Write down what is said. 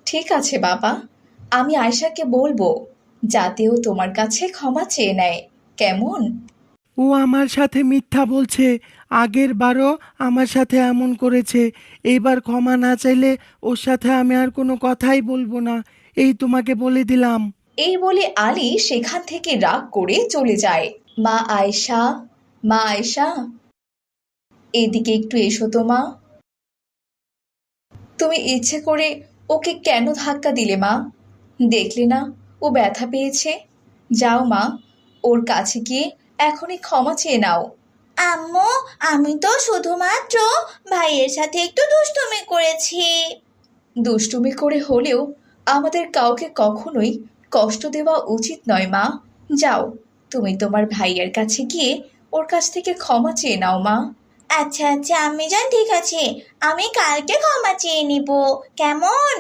ঠিক আছে বাবা, আমি আয়শাকে বলবো যাতে ও তোমার কাছে ক্ষমা চেয়ে নেয়। কেমন? ও আমার সাথে মিথ্যা বলছে। আগের বারও আমার সাথে এমন করেছে। এইবার ক্ষমা না চাইলে ওর সাথে আমি আর কোনো কথাই বলবো না, এই তোমাকে বলে দিলাম। এই বলে আলী সেখান থেকে রাগ করে চলে যায়। মা আয়শা, মা আয়শা, এদিকে একটু এসো তো মা। তুমি ইচ্ছে করে ওকে কেন ধাক্কা দিলে মা? দেখলে না ও ব্যথা পেয়েছে? যাও মা, ওর কাছে গিয়ে এখনই ক্ষমা চেয়ে নাও। আম্মু, আমি তো শুধুমাত্র ভাইয়ের সাথে একটু দুষ্টুমি করেছি। দুষ্টুমি করে হলেও আমাদের কাউকে কখনোই কষ্ট দেওয়া উচিত নয় মা। যাও, তুমি তোমার ভাইয়ের কাছে গিয়ে ওর কাছ থেকে ক্ষমা চেয়ে নাও মা। আচ্ছা আচ্ছা, আমি জান, ঠিক আছে, আমি কালকে ক্ষমা চেয়ে নিব। কেমন?